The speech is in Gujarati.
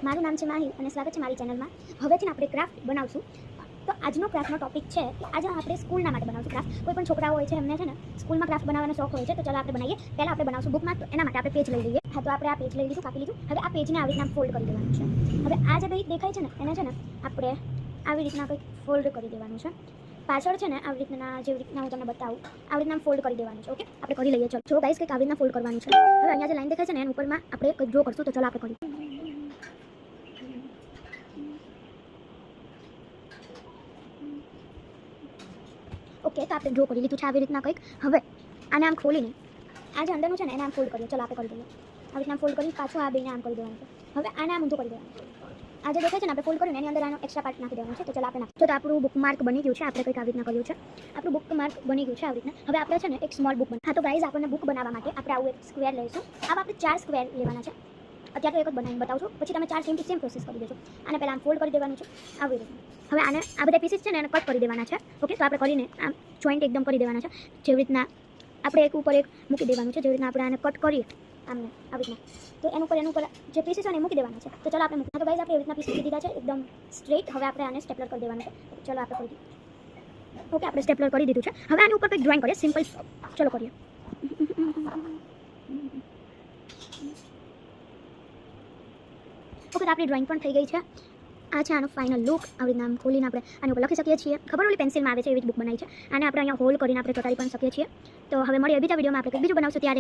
મારું નામ છે માહી અને સ્વાગત છે મારી ચેનલમાં. હવેથી આપણે ક્રાફ્ટ બનાવશું. તો આજનો ક્રાફ્ટનો ટોપિક છે કે આજે આપણે સ્કૂલના માટે બનાવશું ક્રાફ્ટ. કોઈ પણ છોકરાઓ હોય છે એમને છે ને સ્કૂલમાં ક્રાફ્ટ બનાવવાનો શોખ હોય છે, તો ચાલો આપણે બનાવીએ. પહેલાં આપણે બનાવશું બુકમાં, તો એના માટે આપણે પેજ લઈ લઈએ. હા, તો આપણે આ પેજ લઈ લીધું, કાપી લીધું. હવે આ પેજને આવી રીતના ફોલ્ડ કરી દેવાનું છે. હવે આ જે પેજ દેખાય છે ને એને છે ને આપણે આવી રીતના કંઈક ફોલ્ડ કરી દેવાનું છે. પાછળ છે ને આવી રીતના, જેવી રીતના હું તમને બતાવું આવી રીતના ફોલ્ડ કરી દેવાનું છે. ઓકે, આપણે કરી લઈએ. ચલો જો ગાઈસ, કંઈક આવી રીતના ફોલ્ડ કરવાનું છે. હવે અહીંયા જે લાઈન દેખાય છે ને એના ઉપરમાં આપણે કંઈક ડ્રો કરશું, તો ચાલો આપણે કરીએ. ઓકે, તો આપણે ડ્રો કરી લીધું છે આવી રીતના કંઈક. હવે આને આમ ખોલીને આ જે અંદરનું છે ને એને આમ ફોલ્ડ કરીએ. ચાલો આપણે કરી દઈએ. આવી રીતના ફોલ્ડ કરી પાછું આ બેને આમ કરી દેવાનું છે. હવે આને આમ ઊંધું કરી દેવાનું છે. આ જે દેખાય છે ને આપણે ફોલ્ડ કરીને એની અંદર આનો એક્સ્ટ્રા પાર્ટ નાખી દેવાનું છે. તો ચાલો આપણે નાખીએ. તો આપણું બુકમાર્ક બની ગયું છે. આપણે કંઈક આવી રીતના કર્યું છે. આપણું બુકમાર્ક બની ગયું છે આવી રીતના. હવે આપણે છે ને એક સ્મોલ બુક હા, તો ગાઈઝ આપણને બુક બનાવવા માટે આપણે આવું એક સ્ક્વેર લઈશું. આવા આપણે 4 સ્ક્વેર લેવાના છે. અત્યારે તો એક જ બનાવીને બતાવું છું, પછી તમે 4 સેમ ટુ સેમ પ્રોસેસ કરી દેજો. આને પહેલાં આમ ફોલ્ડ કરી દેવાનું છે આવી રીતના. હવે આને આ બધા પીસીસ છે ને એને કટ કરી દેવાના છે. ઓકે, તો આપણે કરીને આમ જોઈન્ટ એકદમ કરી દેવાના છે. જેવી રીતના આપણે એક ઉપર એક મૂકી દેવાનું છે. જેવી રીતના આપણે આને કટ કરીએ આમને આવી રીતના, તો એનું ઉપર જે પીસીસ છે ને એ મૂકી દેવાના છે. તો ચાલો આપણે મૂકી. તો ગાઈઝ આપણે એવી રીતના પીસીસ દીધા છે એકદમ સ્ટ્રેટ. હવે આપણે આને સ્ટેપલર કરી દેવાનું છે. ચલો આપણે કરી દઈએ. ઓકે, આપણે સ્ટેપલર કરી દીધું છે. હવે આની ઉપર કંઈક ડ્રોઈંગ કરીએ સિમ્પલ. ચલો કરીએ. ઓકે, તો આપણી ડ્રોઈંગ પણ થઈ ગઈ છે. આ છે આનો ફાઇનલ લુક. આવી રીતના આમ ખોલીને આપણે આની ઉપર લખી શકીએ છીએ. ખબર ઓલી પેન્સિલમાં આવે છે એવી જ બુક બનાવી છે. આને આપણે અહીંયા હોલ કરીને આપણે ચોટાડી પણ શકીએ છીએ. તો હવે મળીએ બીજા વિડીયોમાં. આપણે કંઈક બીજું બનાવશું ત્યારે.